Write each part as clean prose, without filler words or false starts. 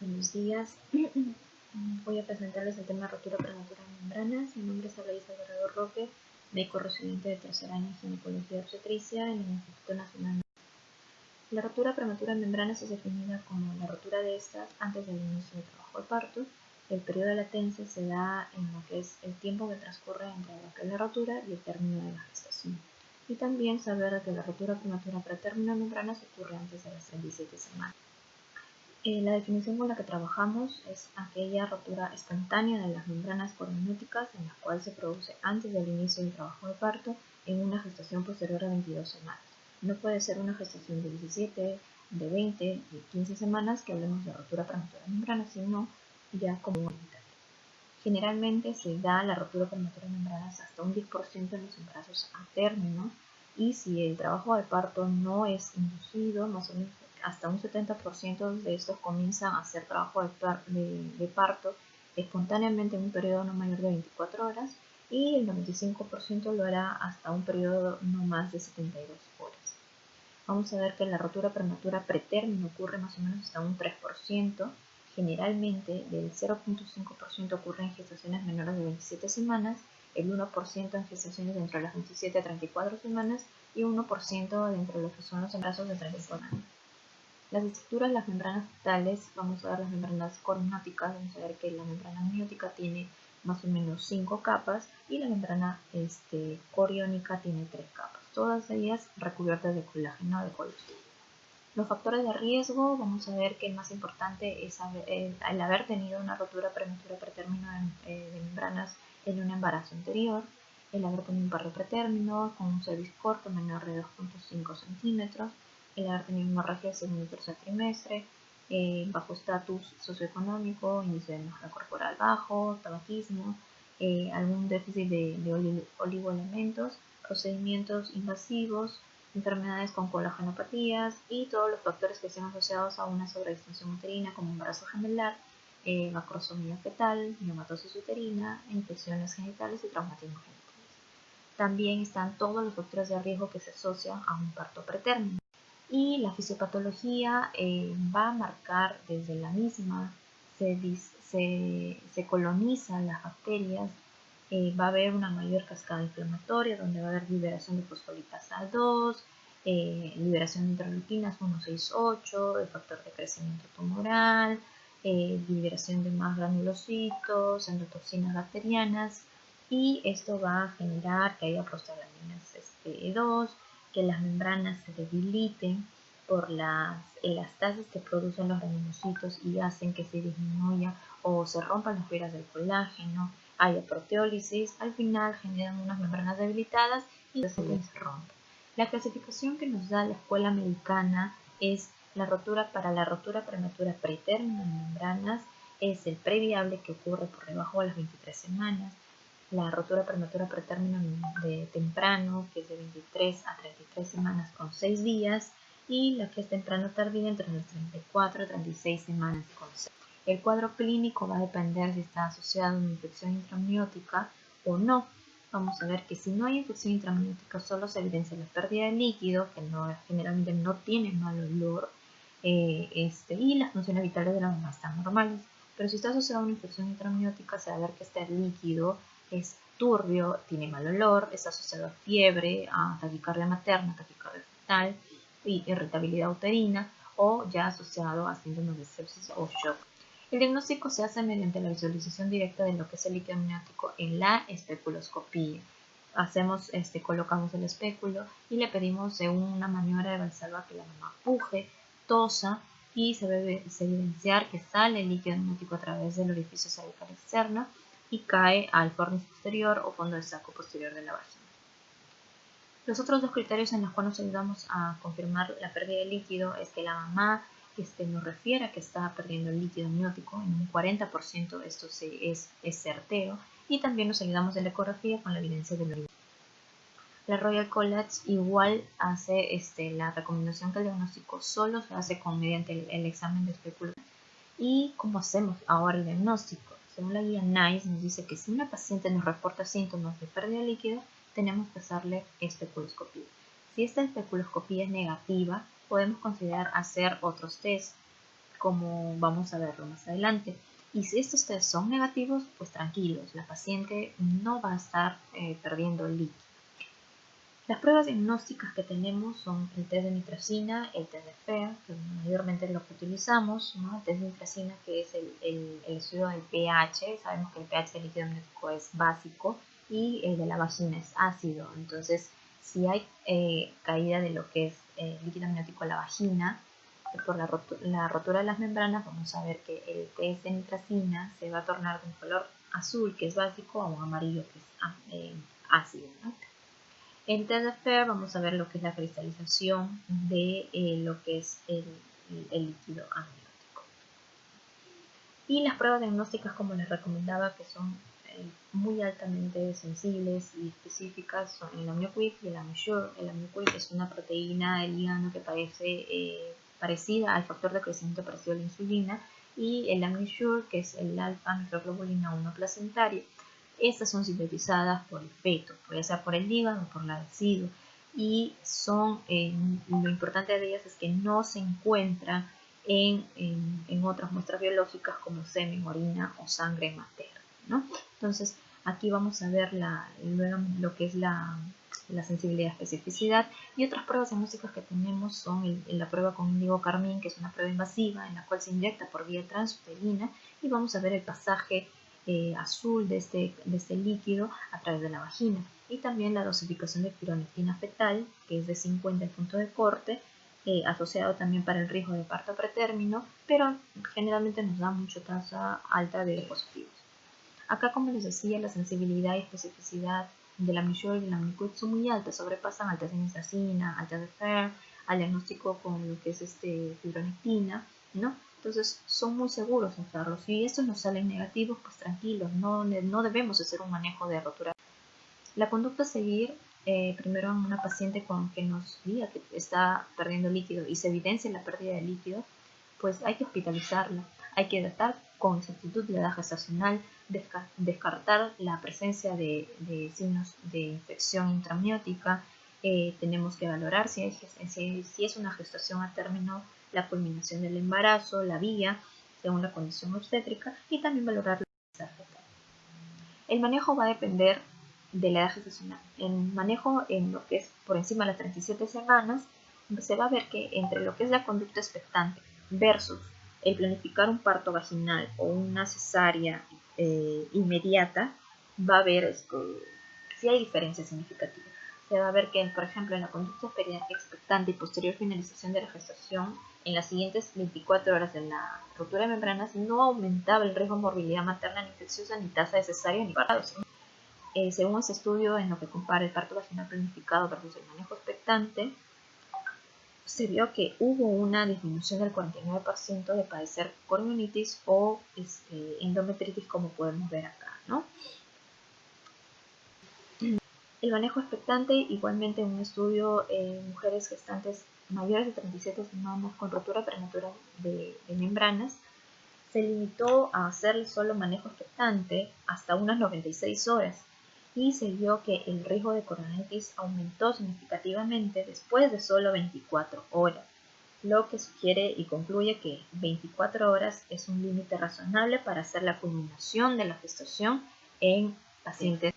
Buenos días. Voy a presentarles el tema rotura prematura de membranas. Mi nombre es Aloysia Alvarado Roque, médico residente de tercer año en ginecología obstetricia en el Instituto Nacional. La rotura prematura de membranas es definida como la rotura de estas antes del inicio del trabajo de parto. El periodo de latencia se da en lo que es el tiempo que transcurre entre lo que es la rotura y el término de la gestación. Y también saber que la rotura prematura pretérmino de membranas ocurre antes de las 37 semanas. La definición con la que trabajamos es aquella rotura espontánea de las membranas coriónicas en la cual se produce antes del inicio del trabajo de parto en una gestación posterior a 22 semanas. No puede ser una gestación de 17, de 20, de 15 semanas que hablemos de rotura prematura de membranas, sino ya como un interno. Generalmente se da la rotura prematura de membranas hasta un 10% en los embarazos a término, y si el trabajo de parto no es inducido, más o menos hasta un 70% de estos comienzan a hacer trabajo de parto espontáneamente en un periodo no mayor de 24 horas, y el 95% lo hará hasta un periodo no más de 72 horas. Vamos a ver que la rotura prematura pretérmino ocurre más o menos hasta un 3%, generalmente del 0.5% ocurre en gestaciones menores de 27 semanas, el 1% en gestaciones entre las 27 a 34 semanas y 1% dentro de lo que son los embarazos de 34 años. Las estructuras de las membranas fetales, vamos a ver las membranas coriónicas, vamos a ver que la membrana amniótica tiene más o menos 5 capas y la membrana coriónica tiene 3 capas, todas ellas recubiertas de colágeno de colostrum. Los factores de riesgo, vamos a ver que el más importante es el haber tenido una rotura prematura pretérmino de membranas en un embarazo anterior, el haber tenido un parto pretérmino con un cervix corto menor de 2.5 centímetros, el haber tenido hemorragia del segundo y tercer trimestre, bajo estatus socioeconómico, índice de masa corporal bajo, tabaquismo, algún déficit de oligoelementos, procedimientos invasivos, enfermedades con colágenopatías y todos los factores que estén asociados a una sobreextensión uterina como embarazo gemelar, macrosomía fetal, miomatosis uterina, infecciones genitales y traumatismo genitales. También están todos los factores de riesgo que se asocian a un parto pretérmino. Y la fisiopatología va a marcar desde la misma, se colonizan las bacterias, va a haber una mayor cascada inflamatoria donde va a haber liberación de fosfolipasa 2, liberación de interleuquinas 168, de factor de crecimiento tumoral, liberación de más granulocitos, endotoxinas bacterianas, y esto va a generar que haya prostaglandinas 2, que las membranas se debiliten por las elastasis que producen los granulocitos y hacen que se disminuya o se rompan las fibras del colágeno, haya proteólisis, al final generan unas membranas debilitadas y se rompe. La clasificación que nos da la escuela americana es para la rotura prematura pretérmino de membranas es el previable que ocurre por debajo de las 23 semanas, la rotura prematura pretérmino de temprano, que es de 23 a 33 semanas con 6 días, y la que es temprano tardía entre las 34 a 36 semanas con 6. El cuadro clínico va a depender si está asociado a una infección intraamniótica o no. Vamos a ver que si no hay infección intraamniótica, solo se evidencia la pérdida de líquido, que generalmente no tiene mal olor, y las funciones vitales de la mamá están normales. Pero si está asociado a una infección intraamniótica, se va a ver que este líquido es turbio, tiene mal olor, está asociado a fiebre, a taquicardia materna, taquicardia fetal y irritabilidad uterina, o ya asociado a síntomas de sepsis o shock. El diagnóstico se hace mediante la visualización directa de lo que es el líquido amniótico en la especuloscopía. Colocamos el espéculo y le pedimos de una maniobra de Valsalva que la mamá puje, tosa, y se debe evidenciar que sale el líquido amniótico a través del orificio cervical externo y cae al fornix posterior o fondo del saco posterior de la vagina. Los otros dos criterios en los cuales nos ayudamos a confirmar la pérdida de líquido es que la mamá nos refiera que está perdiendo el líquido amniótico, en un 40% esto es certero, y también nos ayudamos en la ecografía con la evidencia del orina. La Royal College igual hace la recomendación que el diagnóstico solo se hace mediante el examen de especulación. ¿Y cómo hacemos ahora el diagnóstico? Según la guía NICE nos dice que si una paciente nos reporta síntomas de pérdida de líquido, tenemos que hacerle especuloscopía. Si esta especuloscopía es negativa, podemos considerar hacer otros test. como vamos a verlo más adelante. Y si estos test son negativos, pues tranquilos, la paciente no va a estar perdiendo el líquido. Las pruebas diagnósticas que tenemos son el test de nitracina, el test de FEA, que mayormente es lo que utilizamos, ¿no? El test de nitracina, que es el estudio del pH. Sabemos que el pH del líquido amniótico es básico y el de la vagina es ácido. Entonces, si hay caída de lo que es líquido amniótico a la vagina, por la rotura de las membranas, vamos a ver que el test de nitracina se va a tornar de un color azul, que es básico, a un amarillo, que es ácido, ¿no? En test de FAIR vamos a ver lo que es la cristalización de lo que es el líquido amniótico. Y las pruebas diagnósticas, como les recomendaba, que son muy altamente sensibles y específicas, son el AmnioQuik y el AmnioSure. El AmnioQuik es una proteína del hígado que parece parecida al factor de crecimiento parecido a la insulina, y el AmnioSure, que es el alfa microglobulina 1 placentario. Estas son sintetizadas por el feto, ya sea por el hígado o por la del SIDO, y son, lo importante de ellas es que no se encuentran en otras muestras biológicas como semen, orina o sangre materna, ¿no? Entonces, aquí vamos a ver luego lo que es la sensibilidad, especificidad, y otras pruebas diagnósticas que tenemos son la prueba con índigo carmín, que es una prueba invasiva en la cual se inyecta por vía transuterina, y vamos a ver el pasaje azul de este líquido a través de la vagina, y también la dosificación de fibronectina fetal, que es de 50 el punto de corte, asociado también para el riesgo de parto pretérmino, pero generalmente nos da mucha tasa alta de positivos. Acá, como les decía, la sensibilidad y especificidad de la AmnioSure y la AmnioQuik son muy altas, sobrepasan al test de nitracina, al test de FAIR, al diagnóstico con lo que es fibronectina, ¿no? Entonces son muy seguros usarlos. Si estos nos salen negativos, pues tranquilos, no debemos hacer un manejo de rotura. La conducta a seguir, primero en una paciente con que nos diga que está perdiendo líquido y se evidencia la pérdida de líquido, pues hay que hospitalizarla. Hay que tratar con exactitud la edad gestacional, descartar la presencia de signos de infección intraamniótica. Tenemos que valorar si es una gestación a término, la culminación del embarazo, la vía, según la condición obstétrica, y también valorar la edad. El manejo va a depender de la edad gestacional. El manejo en lo que es por encima de las 37 semanas, se va a ver que entre lo que es la conducta expectante versus el planificar un parto vaginal o una cesárea inmediata, va a haber si hay diferencias significativas. Se va a ver que, por ejemplo, en la conducta expectante y posterior finalización de la gestación, en las siguientes 24 horas de la ruptura de membranas, no aumentaba el riesgo de morbilidad materna ni infecciosa, ni tasa de cesárea, ni parto. Según ese estudio, en lo que compara el parto vaginal planificado versus el manejo expectante, se vio que hubo una disminución del 49% de padecer corionitis o endometritis, como podemos ver acá, ¿no? El manejo expectante, igualmente en un estudio en mujeres gestantes mayores de 37 semanas con rotura prematura de membranas, se limitó a hacerle solo manejo expectante hasta unas 96 horas, y se vio que el riesgo de corionitis aumentó significativamente después de solo 24 horas, lo que sugiere y concluye que 24 horas es un límite razonable para hacer la culminación de la gestación en pacientes.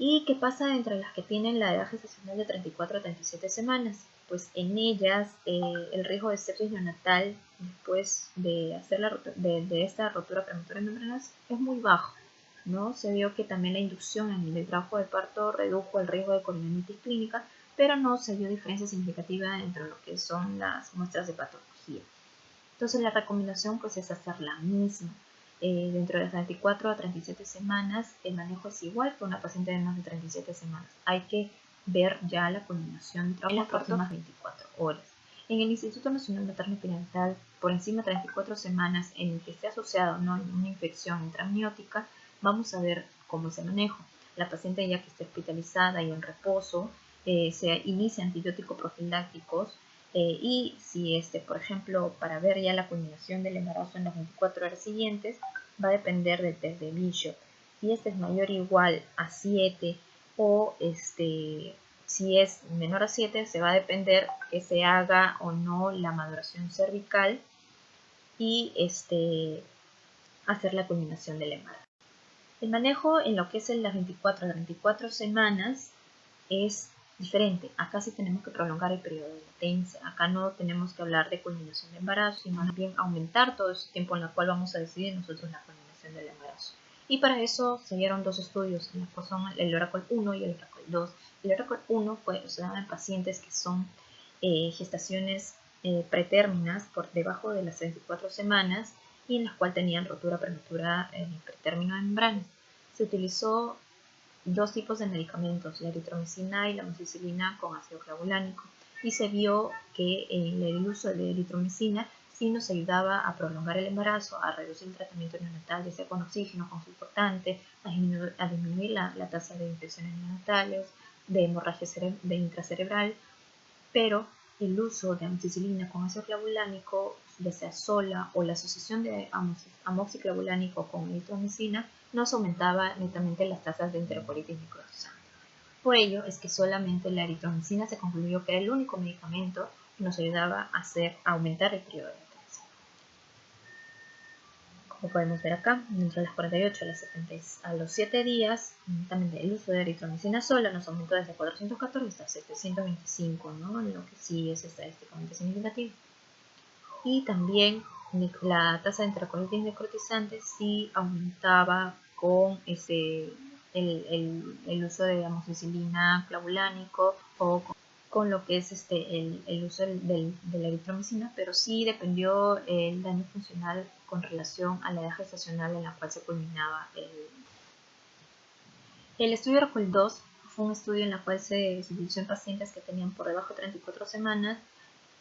¿Y qué pasa entre las que tienen la edad gestacional de 34 a 37 semanas? Pues en ellas el riesgo de sepsis neonatal después de hacer de esta rotura prematura de membranas es muy bajo, ¿no? Se vio que también la inducción en el trabajo de parto redujo el riesgo de corionitis clínica, pero no se vio diferencia significativa entre lo que son las muestras de patología. Entonces la recomendación pues es hacer la misma. Dentro de las 24 a 37 semanas el manejo es igual que una paciente de más de 37 semanas. Hay que ver ya la culminación en las próximas 24 horas. En el Instituto Nacional Materno Perinatal, por encima de 34 semanas en el que esté asociado, ¿no?, una infección intraamniótica, vamos a ver cómo es el manejo. La paciente, ya que esté hospitalizada y en reposo, se inicia antibióticos profilácticos. Y si por ejemplo, para ver ya la culminación del embarazo en las 24 horas siguientes, va a depender del test de Bishop. Si es mayor o igual a 7 o si es menor a 7, se va a depender que se haga o no la maduración cervical y hacer la culminación del embarazo. El manejo en lo que es en las 24 a 34 semanas es diferente. Acá sí tenemos que prolongar el periodo de latencia. Acá no tenemos que hablar de culminación de embarazo, sino más bien aumentar todo ese tiempo en el cual vamos a decidir nosotros la culminación del embarazo. Y para eso se dieron dos estudios, en los que son el Oracle 1 y el Oracle 2. El Oracle 1 fue usado en pacientes que son gestaciones pretérminas por debajo de las 34 semanas y en las cuales tenían rotura prematura en el pretérmino de membranas. Se utilizó dos tipos de medicamentos, la eritromicina y la amoxicilina con ácido clavulánico, y se vio que el uso de eritromicina sí nos ayudaba a prolongar el embarazo, a reducir el tratamiento neonatal, ya sea con oxígeno, con sulfurtante, a disminuir la tasa de infecciones neonatales, de hemorragia intracerebral, pero el uso de amoxicilina con ácido clavulánico, ya sea sola o la asociación de amoxiclavulánico con eritromicina, nos aumentaba netamente las tasas de enterocolitis necrotizante. Por ello es que solamente la eritromicina se concluyó que era el único medicamento que nos ayudaba a aumentar el periodo de latencia. Como podemos ver acá, entre las 48 a los 7 días, también el uso de eritromicina sola nos aumentó desde 414 hasta 725, ¿no? Lo que sí es estadísticamente significativo. Y también la tasa de enterocolitis necrotizante sí aumentaba con el uso de amoxicilina clavulánico o con lo que es el uso de la eritromicina, pero sí dependió el daño funcional con relación a la edad gestacional en la cual se culminaba el estudio Oracle 2 fue un estudio en el cual se utilizó en pacientes que tenían por debajo de 34 semanas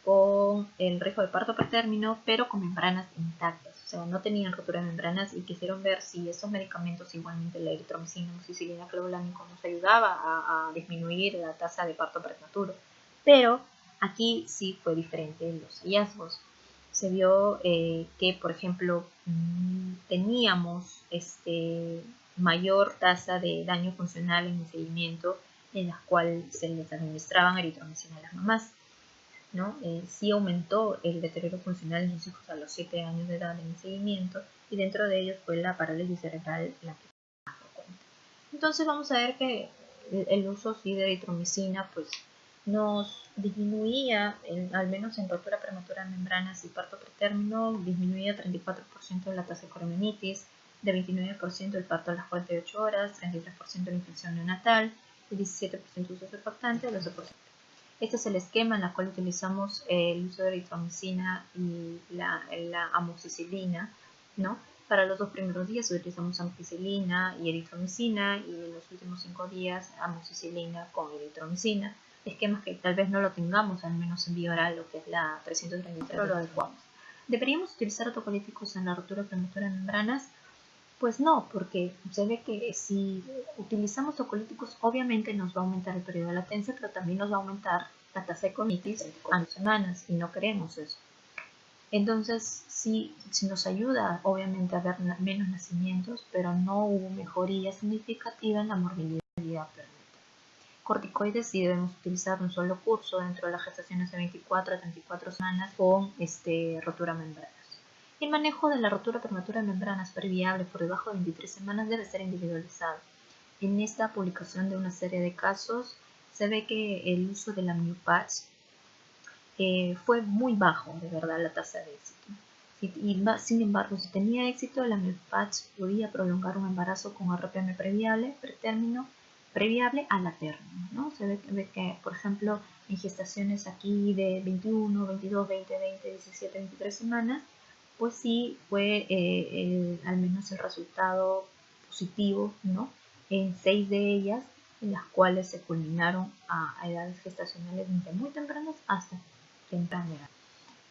con el riesgo de parto pretérmino, pero con membranas intactas, o sea, no tenían rotura de membranas, y quisieron ver si esos medicamentos, igualmente la eritromicina, amoxicilina, clavulánico, nos ayudaba a disminuir la tasa de parto prematuro. Pero aquí sí fue diferente los hallazgos. Se vio que, por ejemplo, teníamos mayor tasa de daño funcional en el seguimiento, en las cuales se les administraban eritromicina a las mamás, ¿no? Sí aumentó el deterioro funcional en los hijos a los 7 años de edad en el seguimiento, y dentro de ellos fue la parálisis cerebral la que más frecuente. Entonces vamos a ver que el uso sí de eritromicina pues nos disminuía, al menos en rotura prematura de membranas y parto pretérmino, disminuía 34% la tasa de coriomenitis, de 29% el parto a las 48 horas, 33% la infección neonatal, el 17% uso surfactante, el 12%. Este es el esquema en el cual utilizamos el uso de eritromicina y la amoxicilina, ¿no? Para los 2 primeros días utilizamos amoxicilina y eritromicina, y en los últimos 5 días amoxicilina con eritromicina. Esquemas que tal vez no lo tengamos, al menos en vía oral, lo que es la 333, pero lo adecuamos. ¿Deberíamos utilizar autocolíticos en la rotura prematura de membranas? Pues no, porque se ve que si utilizamos tocolíticos, obviamente nos va a aumentar el periodo de latencia, pero también nos va a aumentar la tasa de colitis a 2 semanas, y no queremos eso. Entonces, sí nos ayuda, obviamente, a ver menos nacimientos, pero no hubo mejoría significativa en la morbilidad perinatal. Corticoides sí debemos utilizar un solo curso dentro de las gestaciones de 24 a 34 semanas con rotura membrana. El manejo de la rotura prematura de membranas previable por debajo de 23 semanas debe ser individualizado. En esta publicación de una serie de casos se ve que el uso de la Mniupatch fue muy bajo, de verdad, la tasa de éxito. Sin embargo, si tenía éxito, la Mniupatch podía prolongar un embarazo con RPM previable a la término, ¿no? Se ve que, por ejemplo, en gestaciones aquí de 21, 22, 20, 20, 17, 23 semanas, pues sí fue al menos el resultado positivo, ¿no? En 6 de ellas, en las cuales se culminaron a edades gestacionales desde muy tempranas hasta temprana edad.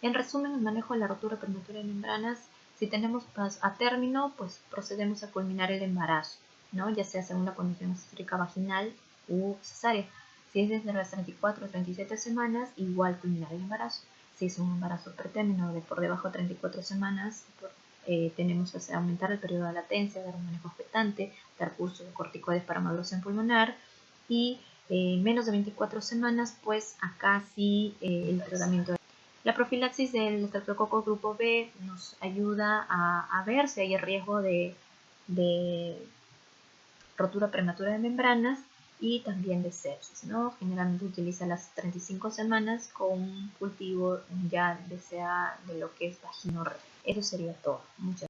En resumen, el manejo de la rotura prematura de membranas, si tenemos a término, pues procedemos a culminar el embarazo, ¿no? Ya sea según la condición obstétrica vaginal u cesárea. Si es desde las 34 o 37 semanas, igual culminar el embarazo. Si es un embarazo pretérmino de por debajo de 34 semanas, tenemos que aumentar el periodo de latencia, dar un manejo expectante, dar curso de corticoides para malformación pulmonar, y menos de 24 semanas, pues acá sí el tratamiento La profilaxis del Streptococcus grupo B nos ayuda a ver si hay riesgo de rotura prematura de membranas y también de sepsis, ¿no? Generalmente utiliza las 35 semanas con un cultivo ya de lo que es vaginorrea. Eso sería todo. Muchas gracias.